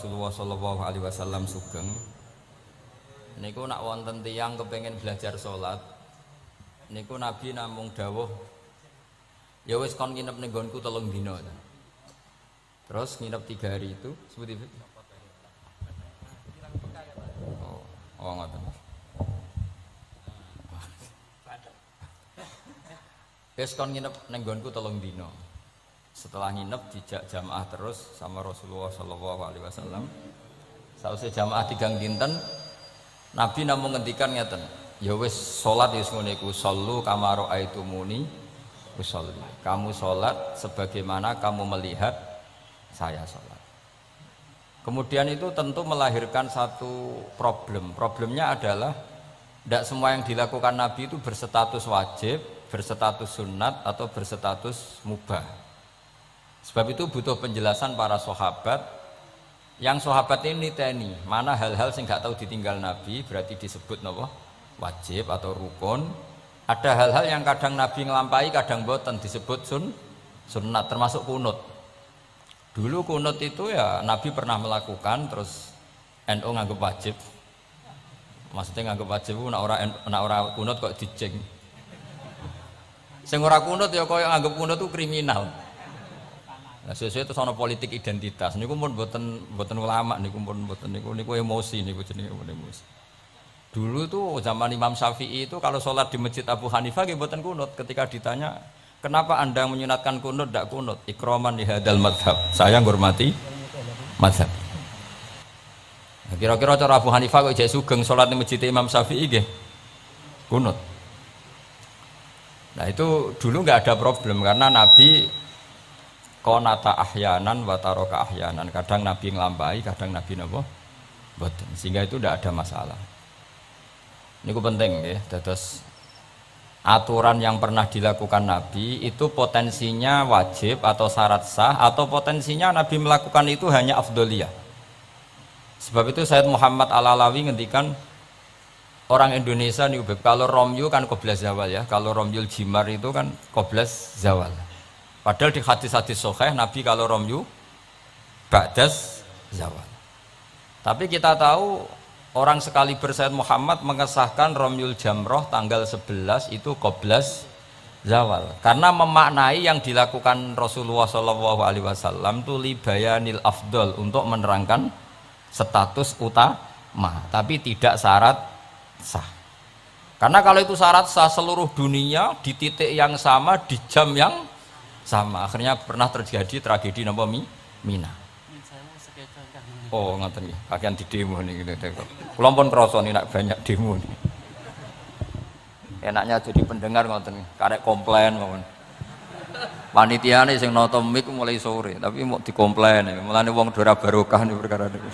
Rasulullah sallallahu alaihi wasallam sugeng niku nak wonten tiyang kepengin belajar salat niku Nabi namung dawuh ya wis kon nginep ning nggonku 3 dina. Terus nginep 3 hari itu seperti itu. Oh ngoten. Wis kon nginep ning nggonku 3 dina. Setelah nginep dijak jamaah terus sama Rasulullah sallallahu alaihi wasallam. Sausé jamaah 3 dinten Nabi namung ngendikan ngeten, ya wis salat wis ngene iku sallu kama raaitumuni usolli. Kamu salat sebagaimana kamu melihat saya salat. Kemudian itu tentu melahirkan satu problem. Problemnya adalah tidak semua yang dilakukan Nabi itu berstatus wajib, berstatus sunat atau berstatus mubah. Sebab itu butuh penjelasan para sahabat. Yang sahabat ini niteni mana hal-hal sing gak tahu ditinggal Nabi berarti disebut napa wajib atau rukun. Ada hal-hal yang kadang Nabi nglampahi kadang boten disebut sunnat termasuk kunut. Dulu kunut itu ya Nabi pernah melakukan terus NU nganggep wajib. Maksudnya nganggep wajib nek ora kunut kok dijeng. Sing ora kunut ya koyo nganggep kunut itu kriminal. Nah, sesuai itu soal politik identitas. Niku pun boten ulama, niku pun boten niku emosi, niku jenenge emosi. Dulu tuh zaman Imam Syafi'i itu kalau sholat di masjid Abu Hanifah nggih boten kunut. Ketika ditanya, kenapa anda menyunatkan kunut, tidak kunut? Ikroman di hadal madhab. Saya menghormati madhab. Nah, kira-kira cara Abu Hanifah kok jek sugeng sholat di masjid Imam Syafi'i nggih kunut. Nah itu dulu nggak ada problem karena Nabi konata ahyanan wa taroka ahyanan, kadang Nabi nglampahi, kadang Nabi napa boten, sehingga itu tidak ada masalah. Ini penting ya, terus aturan yang pernah dilakukan Nabi itu potensinya wajib atau syarat sah atau potensinya Nabi melakukan itu hanya afdoliyah. Sebab itu Sayyid Muhammad Al-Alawi ngendikan orang Indonesia nih kalau romyu kan qoblas zawal ya, kalau romyul jimar itu kan qoblas zawal. Padahal di hadis-hadis sahih Nabi kalau romyu ba'das zawal. Tapi kita tahu orang sekali Sayyid Muhammad mengesahkan romyul jamroh tanggal 11 itu qoblas zawal. Karena memaknai yang dilakukan Rasulullah SAW itu li bayanil afdol untuk menerangkan status utama, tapi tidak syarat sah. Karena kalau itu syarat sah seluruh dunia di titik yang sama di jam yang sama, akhirnya pernah terjadi tragedi napa Mina. Oh ngoten nggih, kakean di demo niki. Kula pun krasa nek banyak demo niki. Enaknya jadi pendengar ngoten, karek komplain mawon. Panitiane sing nata mik mulai sore, tapi mau dikomplain. Mulane wong ora barokah niku perkara niku.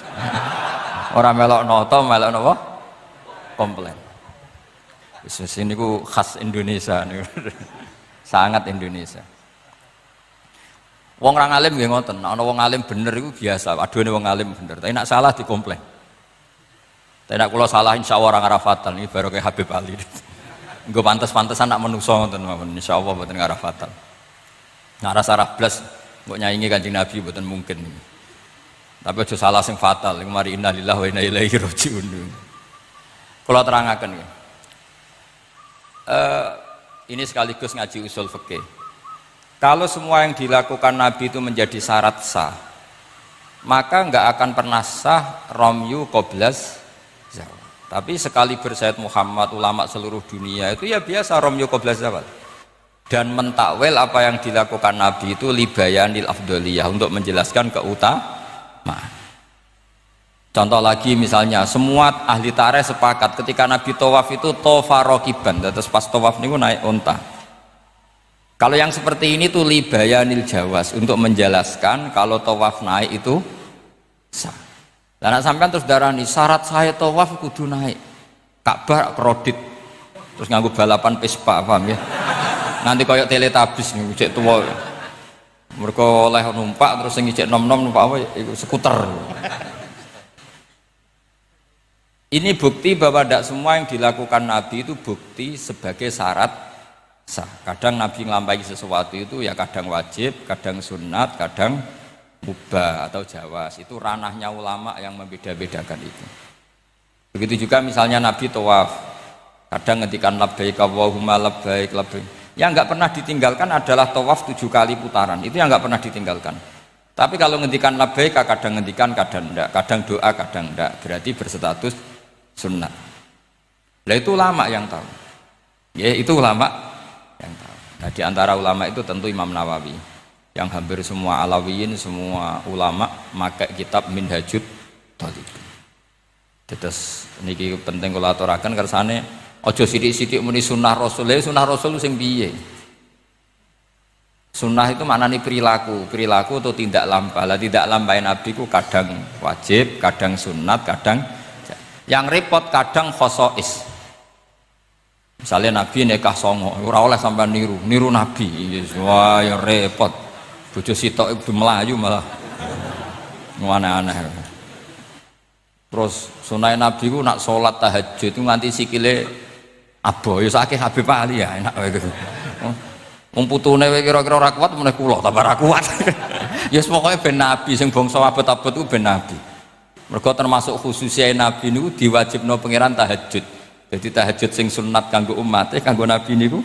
Ora melok nata, melok napa? Komplain. Wis niku khas Indonesia niku. Sangat Indonesia. Wong orang alim nggih ngoten, ana wong alim bener iku biasa, aduhane wong alim bener. Tapi nek salah dikomplain. Tapi nek kula salah insyaallah ora ngarafatan iki baru kayak Habib Ali. Nggo pantes-pantesan nak menungso ngoten mawon, insyaallah mboten ngarafatan. Nek ora sarah blas mbok nyaingi Kanjeng Nabi mboten mungkin. Tapi aja salah sing fatal, iku mari innalillahi wa inna ilaihi rajiun. Kula terangaken nggih. Ini sekaligus ngaji usul fikih. Kalau semua yang dilakukan Nabi itu menjadi syarat sah, maka nggak akan pernah sah romyu qoblas zawal. Tapi sekali Sayyid Muhammad, ulama seluruh dunia itu ya biasa romyu qoblas zawal. Dan mentakwil apa yang dilakukan Nabi itu libayanil afdoliyah untuk menjelaskan keutamaan. Contoh lagi misalnya semua ahli tarikh sepakat ketika Nabi tawaf itu tofa rokiban, terus pas tawaf niku naik unta. Kalau yang seperti ini tuh libayanil jawas untuk menjelaskan kalau tawaf naik itu sah. Dan sampean terus darani syarat saya tawaf kudu naik. Ka'bah kredit. Terus nganggo balapan Vespa, paham ya? Nanti koyok teletabis nih, cek tua. Mereka oleh numpak terus sing cek nom-nom numpak apa? Iku skuter. Ini bukti bahwa tidak semua yang dilakukan Nabi itu bukti sebagai syarat sah. Kadang Nabi nglampahi sesuatu itu ya kadang wajib, kadang sunat, kadang mubah atau jawaz, itu ranahnya ulama yang membeda-bedakan itu. Begitu juga misalnya Nabi tawaf, kadang ngendikan labbaik Allahumma labbaik labbaik. Yang enggak pernah ditinggalkan adalah tawaf 7 kali putaran, itu yang enggak pernah ditinggalkan. Tapi kalau ngendikan labbaik kadang ngendikan, kadang enggak, kadang doa, kadang enggak, berarti berstatus sunnah. Lah itu ulama yang tahu. Ya itu ulama yang tahu. Nah di antara ulama itu tentu Imam Nawawi, yang hampir semua alawiyin, semua ulama pakai kitab Minhajut Thalibin. Terus niki penting kula aturaken kersane aja sithik-sithik muni sunnah Rasul. Sunnah Rasul sing piye? Sunnah itu maknanya perilaku atau tidak lampah. Lah tidak lampah Nabi ku kadang wajib, kadang sunat, kadang yang repot kadang khosois. Misalnya Nabi nikah songo, ora oleh sampean niru Nabi. Wah, ya repot. Bojo sitok iku melayu malah aneh-aneh. Terus sunai Nabi ku nak sholat tahajud itu nganti sikile abo, ya sakit Habib Ali ya enak gitu. Wong putune kira-kira ora kuat meneh kula tambah ora kuat. Ya pokoke ben Nabi sing bangsa abot-abot ku ben Nabi. Mergo termasuk khususnya Nabi niku diwajibno pangeran tahajud. Jadi tahajud sing sunat kanggo umate, kanggo Nabi niku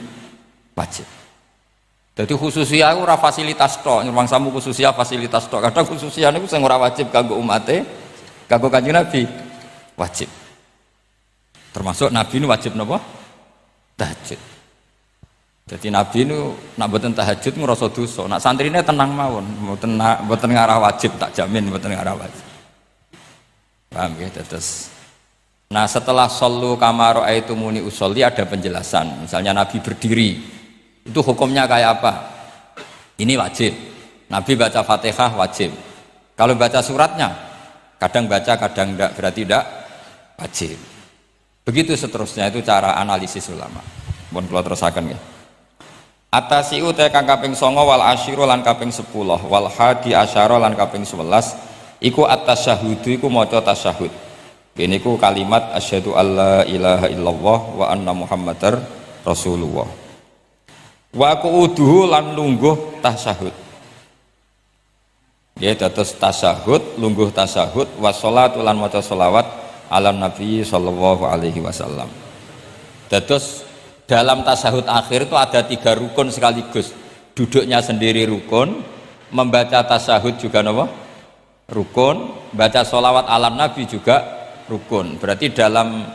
wajib. Jadi khususnya aku ora fasilitas tok, nyuwang samu khususnya fasilitas tok. Kadang khususnya niku sing ora wajib kanggo umate, kanggo Kanjeng Nabi wajib. Termasuk Nabi ini wajib napa? Tahajud. Jadi Nabi ini nak mboten tahajud ngrasa dosa. Nak santrine tenang mawon, mboten ngarah wajib, tak jamin mboten ngarah wajib. Paham ya? Terus nah setelah sallu kama ra'aitumuni usolli ada penjelasan. Misalnya Nabi berdiri, itu hukumnya kayak apa? Ini wajib. Nabi baca Fatihah wajib. Kalau baca suratnya, kadang baca, kadang enggak, berarti enggak wajib. Begitu seterusnya, itu cara analisis ulama. Mohon kula terusaken nggih. Atasiu te kang kaping 9 wal asyiru lan kaping 10 wal hadi asyara lan kaping 11 iku at-tasyahhudu iku maca tasyahud. Ini ku kalimat asyhadu alla ilaha illallah wa anna muhammadar rasulullah. Wa qu'uduhu lan lungguh tasyahud. Ya dados tasyahud, lungguh tasyahud, wassalatu lan maca sholawat ala nabi sallallahu alaihi wasallam. Dados dalam tasyahud akhir itu ada 3 rukun sekaligus. Duduknya sendiri rukun, membaca tasyahud juga napa? Rukun, baca sholawat ala nabi juga rukun. Berarti dalam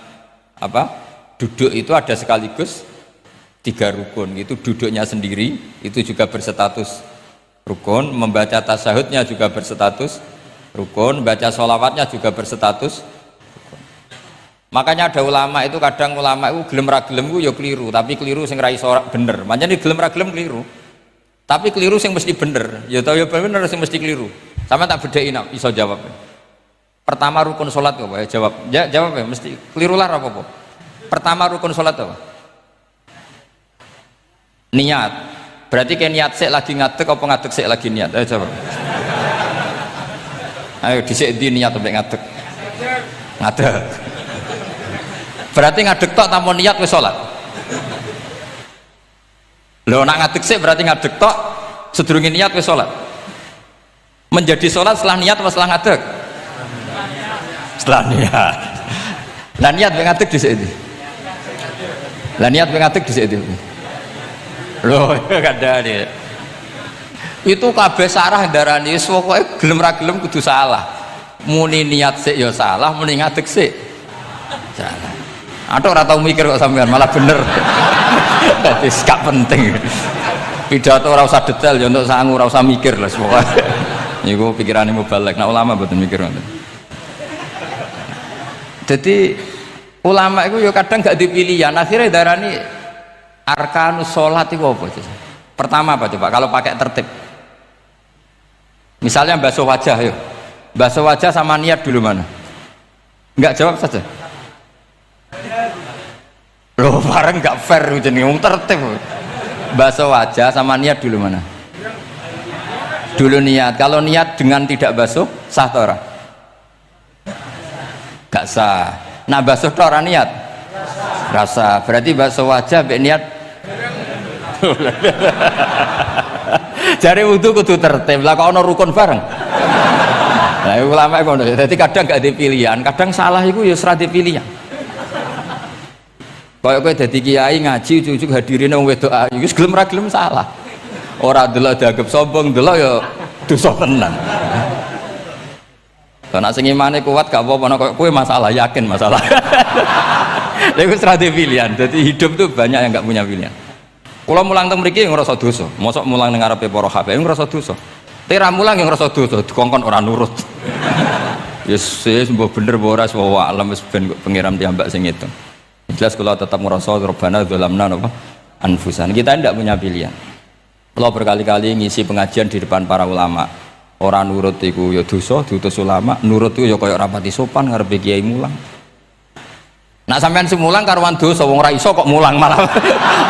apa? Duduk itu ada sekaligus 3 rukun. Itu duduknya sendiri itu juga berstatus rukun, membaca tasyahudnya juga berstatus rukun, baca sholawatnya juga berstatus rukun. Makanya ada ulama itu kadang ulama itu gelem ra gelem ku ya keliru, tapi keliru sing ra iso bener. Makanya gelem ra gelem keliru. Tapi keliru sing mesti bener. Ya tau ya bener sing mesti keliru. Sama tak bedain iso jawab. Pertama rukun salat apa ya jawab. Ya jawab ya mesti keliru lah apa-apa. Pertama rukun salat apa? Niat. Berarti kayak niat sik lagi ngadeg apa ngadeg sik lagi niat? Ayo coba. Ayo dhisik ndi niat sampai ngadeg. Ngadeg. Berarti ngadeg tok tanpa niat wis salat. Lho nak ngadeg sik berarti ngadeg tok sedurunge niat wis salat. Menjadi salat setelah niat atau setelah ngadeg? Setelah niat. Lah niat mek ngadeg dhisik ndi? Lah niat mek ngadeg dhisik ndi? Loh, kadang itu kabeh sarah darani wis pokoke gelem ra gelem kudu salah. Muni niat sik ya salah, muni ngadeg sik salah. Atok ora tau mikir kok sampean malah bener. Dadi gak penting. Pidato ora usah detail ya untuk sangu ora usah mikir lah pokoke. Niku pikirane mubalek. Nah ulama mboten mikir ngoten. Jadi ulama itu ya kadang gak dipilihan, akhirnya darani arkanus sholat itu apa? Pertama apa coba kalau pakai tertib? Misalnya basuh wajah, yuk basuh wajah sama niat dulu mana? Enggak jawab saja. Loh bareng enggak fair jadi ngomong tertib. Basuh wajah sama niat dulu mana? Dulu niat. Kalau niat dengan tidak basuh sah atau ora? Enggak sah. Nah basuh itu orang niat? Rasa. Berarti basuh wajah be niat Jare wudu kudu tertib. Lah kok ana rukun bareng. Nah, ulama ngono. Dadi kadang gak ada pilihan, kadang salah iku ya ora ada pilihan. Kaya kowe dadi kiai ngaji ujug-ujug hadirine wong wedok ayu wis gelem ra gelem salah. Ora delok dianggap sombong, delok ya dosa tenan. Karena sing imane kuat gak apa-apa nek kowe masalah yakin masalah. Lha iku ora ada pilihan. Jadi hidup tuh banyak yang gak punya pilihan. Kula mulang teng mriki ngrasa dosa. Mosok mulang ning ngarepe para habaib ngrasa dosa. Tera mulang yang ngrasa dosa, dikongkon ora nurut. Yes, mbok bener mbok ora wa alam wis ben pengiram tiambak sing itu. Jelas kalau tetap ngerasa Rabbana dzalamna napa anfusan. Kita tidak punya pilihan. Kalau berkali-kali ngisi pengajian di depan para ulama, orang nurut iku ya dosa, diutus ulama, nurut iku ya kaya rapati sopan ngarepe kiai mulang. Nak sampean semulang karuan dosa wong ora iso kok mulang malah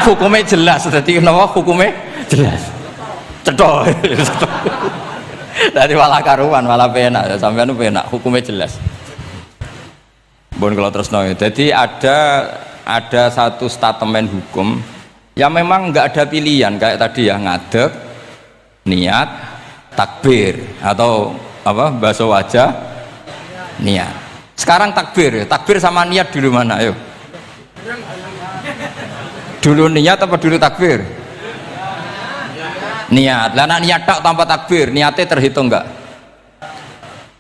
hukumnya jelas. Dadi napa hukumnya jelas. Cethok. Dari malah karuan malah penak sampean penak hukumnya jelas. Bon kalau terus nol. Jadi ada satu statement hukum yang memang nggak ada pilihan kayak tadi ya ngadeg, niat, takbir atau apa basuh wajah, niat. Sekarang takbir, takbir sama niat dulu mana? Ayo. Dulu niat apa dulu takbir? Niat. Lah niat tak tanpa takbir, niatnya terhitung nggak?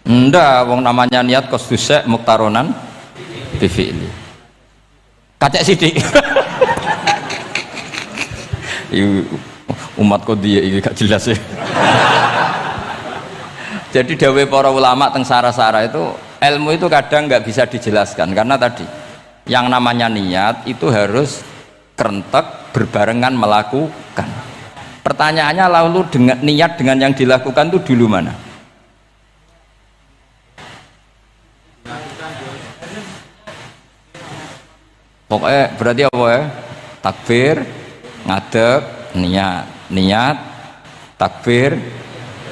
Ndak, wong namanya niat kosdusek muktaronan bifi'li. Kacek sidik. Umat kok dia ini gak jelas ya. Jadi dawuh para ulama teng sara-sara itu ilmu itu kadang nggak bisa dijelaskan karena tadi yang namanya niat itu harus kerentek berbarengan melakukan. Pertanyaannya lalu dengan niat dengan yang dilakukan itu dulu mana? Pokoknya berarti apa ya? Takbir, ngadeg, niat, takbir.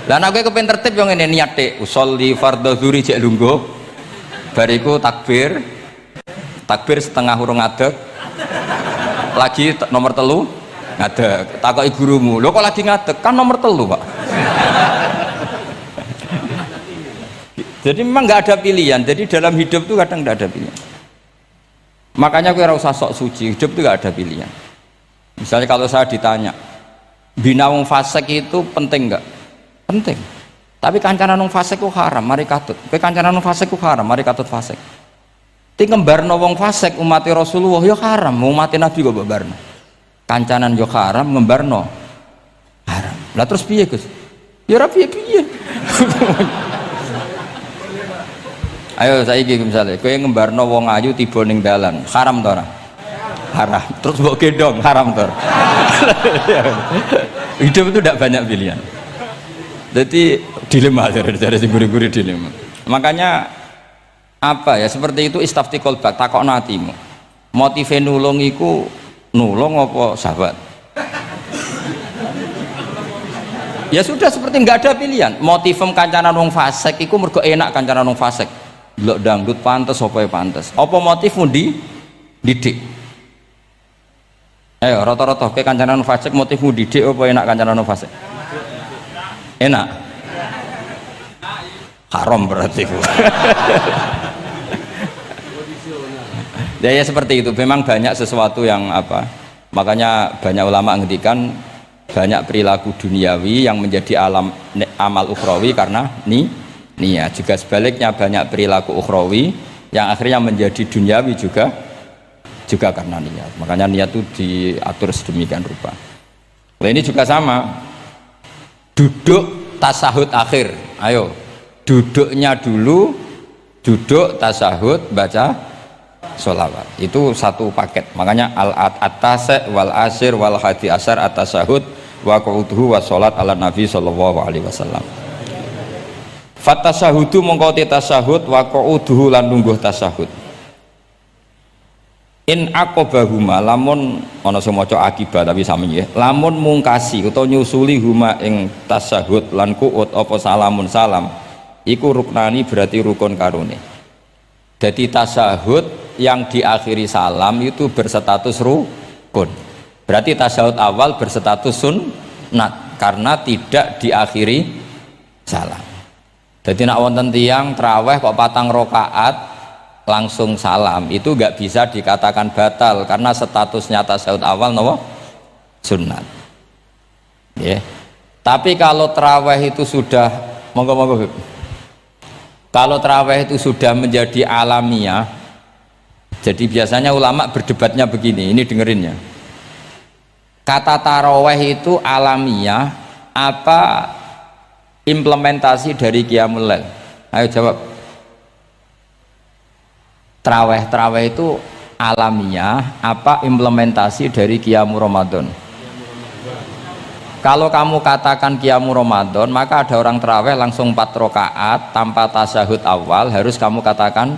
Lah nek kowe kepen tertib yo ngene niate usolli fardhu dzuri jek lungguh. Bariku takbir. Takbir setengah urung ngadeg. Lagi nomor telu ngadeg. Takoki gurumu, "Lho kok lagi ngadeg? Kan nomor telu, Pak." Jadi memang nggak ada pilihan. Jadi dalam hidup tuh kadang nggak ada pilihan. Makanya gue usah sok suci, hidup itu gak ada pilihan. Misalnya kalau saya ditanya, bina wong fasik itu penting gak? Penting. Tapi kancanan wong fasik itu haram, mari katut. Gue kancanan wong fasik itu haram, mari katut fasik. Ti ngembarno wong fasik umat Rasulullah ya haram, umat Nabi kok barno. Kancanan yo haram, ngembarno haram. Lah terus piye, Gus? Ya ora piye-piye. Ayo saiki misalnya kowe ngembarno wong ayu tiba ning dalan, haram to ora? Haram. Terus mbok gendong, haram to. Hidup itu tidak banyak pilihan. Jadi dilema dari sing guri-guri dilema. Makanya apa ya seperti itu istafti qalbak takokno atimu. Motive nulung iku nulung apa sahabat? Ya sudah seperti nggak ada pilihan. Motivem kancanan wong fasik iku mergo enak kancanan wong fasik. Delok dangdut pantes apa ya pantes. Apa motifmu didik? Ayo rata-rata ke kancanan fasik motifmu didik apa enak kancanan fasik? Enak. Haram berarti. Ya seperti itu. Memang banyak sesuatu yang apa? Makanya banyak ulama ngendikan banyak perilaku duniawi yang menjadi amal ukhrawi karena niat. Juga sebaliknya banyak perilaku ukhrawi yang akhirnya menjadi duniawi juga karena niat. Makanya niat itu diatur sedemikian rupa. Nah ini juga sama. Duduk tasahud akhir. Ayo, duduknya dulu, duduk tasahud baca sholawat. Itu satu paket. Makanya al-atasek wal asir wal hadi asar at-tasahud wa qu'uduhu wa sholat ala nabi sallallahu alaihi wasallam. Fatasahudu mongko tasahud wa qu'uduhu lan lungguh tasahud. In aqobahuma lamun ana sing maca akibah tapi sami ya. Lamun mungkasi utawa nyusuli huma ing tasahud lan qu'ud apa salamun salam iku ruknani berarti rukun karone. Jadi tasahud yang diakhiri salam itu berstatus rukun. Berarti tasahud awal berstatus sunnat. karena tidak diakhiri salam. Jadi nak wonten tiyang traweh kok 4 rakaat langsung salam, itu nggak bisa dikatakan batal karena statusnya tasyahud awal nopo sunat. Ya. Tapi kalau traweh itu sudah monggo-monggo. Kalau traweh itu sudah menjadi alamiah, jadi biasanya ulama berdebatnya begini, ini dengerin ya. Kata taraweh itu alamiah apa implementasi dari Qiyamul Lail? Ayo jawab. Traweh itu alamiah apa implementasi dari Qiyamul Ramadan? Kalau kamu katakan Qiyamul Ramadan, maka ada orang traweh langsung 4 rakaat tanpa tasyahud awal, harus kamu katakan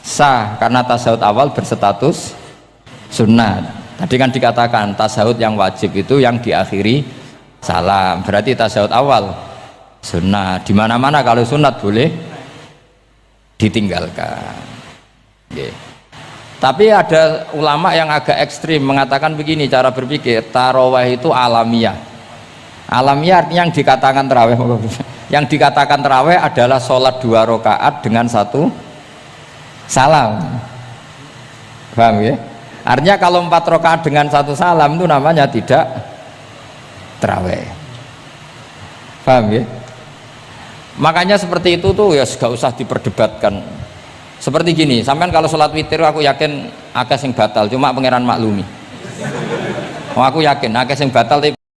sah karena tasyahud awal berstatus sunat. Tadi kan dikatakan tasyahud yang wajib itu yang diakhiri salam, berarti tasyahud awal sunat. Di mana-mana kalau sunat boleh ditinggalkan. Okay. Tapi ada ulama yang agak ekstrim mengatakan begini cara berpikir, tarawih itu alamiah. Alamiah artinya yang dikatakan tarawih, yang dikatakan tarawih adalah sholat 2 rakaat dengan 1 salam. Paham ya? Artinya kalau 4 rakaat dengan 1 salam itu namanya tidak tarawih. Paham ya? Makanya seperti itu tuh ya gak usah diperdebatkan. Seperti gini, sampean kalau sholat witir aku yakin akeh sing batal, cuma pangeran maklumi. Aku yakin akeh sing batal tapi